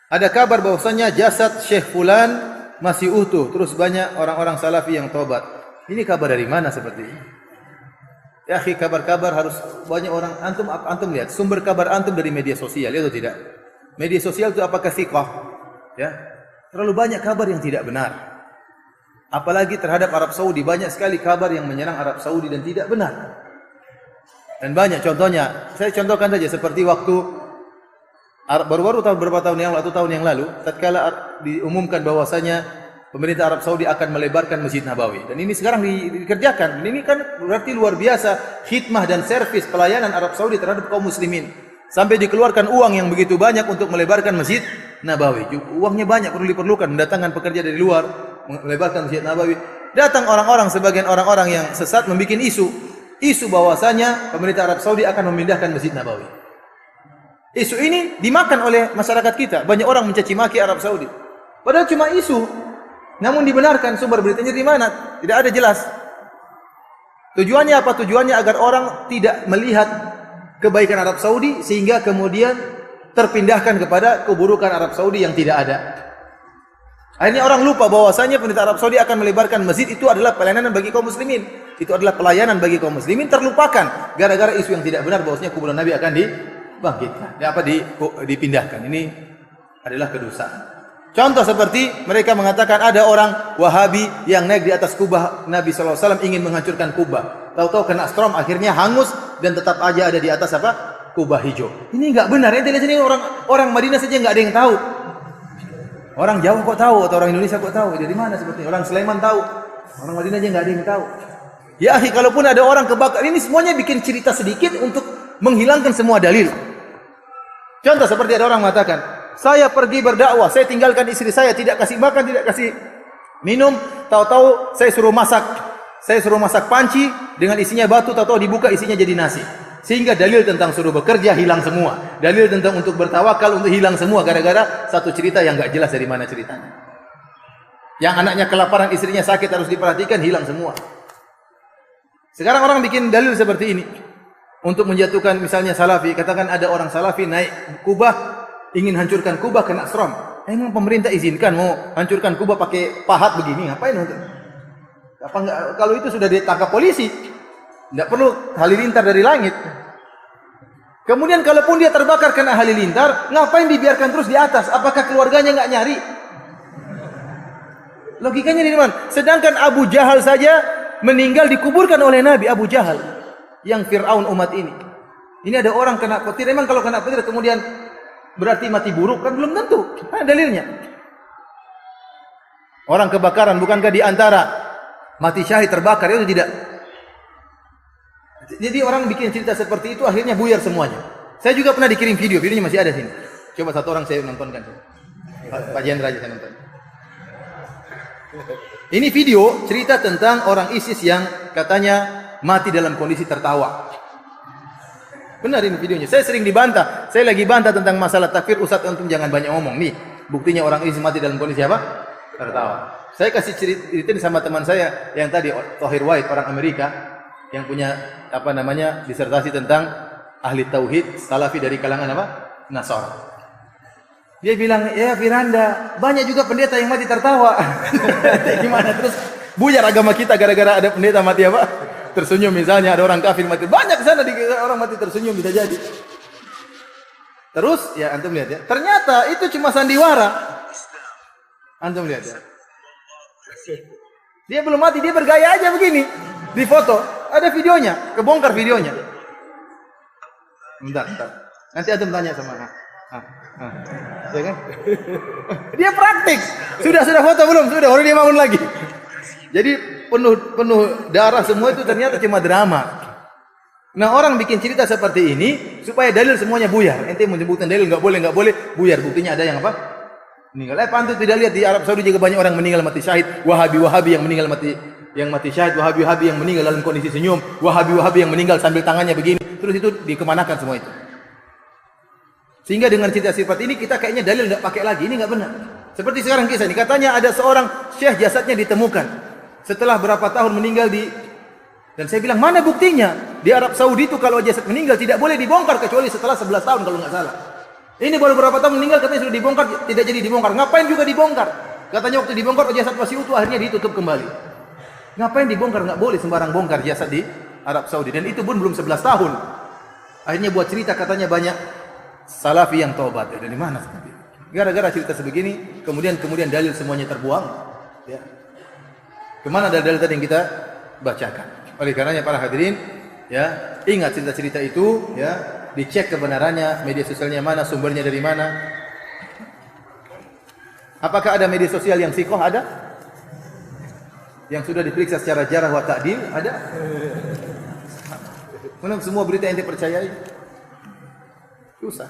Ada kabar bahwasanya jasad Syekh Fulan masih utuh. Terus banyak orang-orang salafi yang tobat. Ini kabar dari mana seperti ini? Ya, akhi, kabar-kabar harus banyak orang. Antum lihat sumber kabar antum dari media sosial, ya atau tidak? Media sosial itu apakah thiqah? Ya, terlalu banyak kabar yang tidak benar. Apalagi terhadap Arab Saudi, banyak sekali kabar yang menyerang Arab Saudi dan tidak benar. Dan banyak contohnya. Saya contohkan saja seperti waktu baru-baru beberapa tahun yang lalu atau tahun yang lalu, tatkala diumumkan bahwasanya pemerintah Arab Saudi akan melebarkan Masjid Nabawi. Dan ini sekarang dikerjakan. Dan ini kan berarti luar biasa khidmah dan servis pelayanan Arab Saudi terhadap kaum muslimin. Sampai dikeluarkan uang yang begitu banyak untuk melebarkan Masjid Nabawi. Uangnya banyak, perlu diperlukan, mendatangkan pekerja dari luar, melebarkan Masjid Nabawi. Datang orang-orang, sebagian orang-orang yang sesat membuat isu bahwasanya pemerintah Arab Saudi akan memindahkan Masjid Nabawi. Isu ini dimakan oleh masyarakat kita. Banyak orang mencaci maki Arab Saudi. Padahal cuma isu. Namun dibenarkan, sumber beritanya di mana? Tidak ada jelas. Tujuannya apa? Tujuannya agar orang tidak melihat kebaikan Arab Saudi sehingga kemudian terpindahkan kepada keburukan Arab Saudi yang tidak ada. Akhirnya orang lupa bahwasanya pemerintah Arab Saudi akan melebarkan masjid, itu adalah pelayanan bagi kaum muslimin. Itu adalah pelayanan bagi kaum muslimin, terlupakan gara-gara isu yang tidak benar bahwasanya kuburan Nabi akan dibangkitkan, dipindahkan. Ini adalah kedosaan. Contoh seperti mereka mengatakan ada orang Wahabi yang naik di atas kubah Nabi SAW ingin menghancurkan kubah. Tahu-tahu kena storm, akhirnya hangus dan tetap aja ada di atas kubah hijau. Ini enggak benar. Ente lihat sini orang Madinah saja enggak ada yang tahu. Orang Jawa kok tahu atau orang Indonesia kok tahu? Dari mana seperti orang Sleman tahu. Orang Madinah aja enggak ada yang tahu. Ya akhi, kalaupun ada orang kebakar, ini semuanya bikin cerita sedikit untuk menghilangkan semua dalil. Contoh seperti ada orang mengatakan, saya pergi berdakwah, saya tinggalkan istri saya, tidak kasih makan, tidak kasih minum, tahu-tahu saya suruh masak panci dengan isinya batu, tahu-tahu dibuka isinya jadi nasi. Sehingga dalil tentang suruh bekerja hilang semua. Dalil tentang untuk bertawakal untuk hilang semua gara-gara satu cerita yang enggak jelas dari mana ceritanya. Yang anaknya kelaparan, istrinya sakit harus diperhatikan, hilang semua. Sekarang orang bikin dalil seperti ini untuk menjatuhkan misalnya salafi. Katakan ada orang salafi naik Kubah, ingin hancurkan Kubah, kena storm. Emang pemerintah izinkan mau hancurkan Kubah pakai pahat begini? Ngapain? Apa enggak, kalau itu sudah ditangkap polisi, tidak perlu halilintar dari langit. Kemudian kalaupun dia terbakar kena halilintar, ngapain dibiarkan terus di atas? Apakah keluarganya enggak nyari? Logikanya di mana? Sedangkan Abu Jahal saja meninggal dikuburkan oleh Nabi. Abu Jahal yang Fir'aun umat ini. Ini ada orang kena petir. Emang kalau kena petir kemudian berarti mati buruk? Kan belum tentu. Mana dalilnya? Orang kebakaran bukankah di antara mati syahid terbakar itu tidak? Jadi orang bikin cerita seperti itu akhirnya buyar semuanya. Saya juga pernah dikirim videonya masih ada sini. Coba satu orang saya nontonkan. Pak Jendra aja saya nonton. Ini video cerita tentang orang ISIS yang katanya mati dalam kondisi tertawa. Benar ini videonya. Saya sering dibantah. Saya lagi bantah tentang masalah takfir. Ustaz antum jangan banyak ngomong. Nih, buktinya orang ISIS mati dalam kondisi apa? Tertawa. Saya kasih ceritain sama teman saya yang tadi Thohir White, orang Amerika yang punya disertasi tentang ahli tauhid salafi dari kalangan Nasara. Dia bilang, ya Firanda, banyak juga pendeta yang mati tertawa. Gimana terus buyar agama kita gara-gara ada pendeta mati tersenyum, misalnya ada orang kafir mati. Banyak sana orang mati tersenyum, bisa jadi. Terus ya antum lihat ya, ternyata itu cuma sandiwara. Antum lihat ya. Dia belum mati, dia bergaya aja begini. Di foto, ada videonya, kebongkar videonya. Bentar. Nanti antum tanya sama ya kan? Dia praktik. Sudah foto belum? Sudah, baru dia bangun lagi. Jadi penuh darah semua itu ternyata cuma drama. Nah, orang bikin cerita seperti ini supaya dalil semuanya buyar. Ente menyebutkan dalil enggak boleh, buyar. Buktinya ada yang meninggal. Pantu tidak lihat di Arab Saudi juga banyak orang meninggal mati syahid, Wahabi yang meninggal mati syahid, Wahabi yang meninggal dalam kondisi senyum, Wahabi yang meninggal sambil tangannya begini. Terus itu dikemanakan semua itu. Sehingga dengan cerita seperti ini kita kayaknya dalil enggak pakai lagi. Ini enggak benar. Seperti sekarang kisah ini, katanya ada seorang syekh jasadnya ditemukan setelah berapa tahun meninggal dan saya bilang, mana buktinya? Di Arab Saudi itu kalau jasad meninggal tidak boleh dibongkar kecuali setelah 11 tahun kalau enggak salah. Ini baru berapa tahun meninggal, katanya sudah dibongkar, tidak jadi dibongkar. Ngapain juga dibongkar? Katanya waktu dibongkar jasad masih utuh, akhirnya ditutup kembali. Ngapain dibongkar? Nggak boleh sembarang bongkar jasad di Arab Saudi. Dan itu pun belum 11 tahun. Akhirnya buat cerita katanya banyak salafi yang taubat. Dari mana? Gara-gara cerita sebegini, kemudian dalil semuanya terbuang. Ya. Kemana dalil tadi yang kita bacakan? Oleh karenanya para hadirin, ya, ingat cerita-cerita itu, ya, dicek kebenarannya, media sosialnya mana, sumbernya dari mana. Apakah ada media sosial yang sikoh? Ada? Yang sudah diperiksa secara jarah wa ta'dil? Ada? Mana semua berita yang dipercayai? Susah.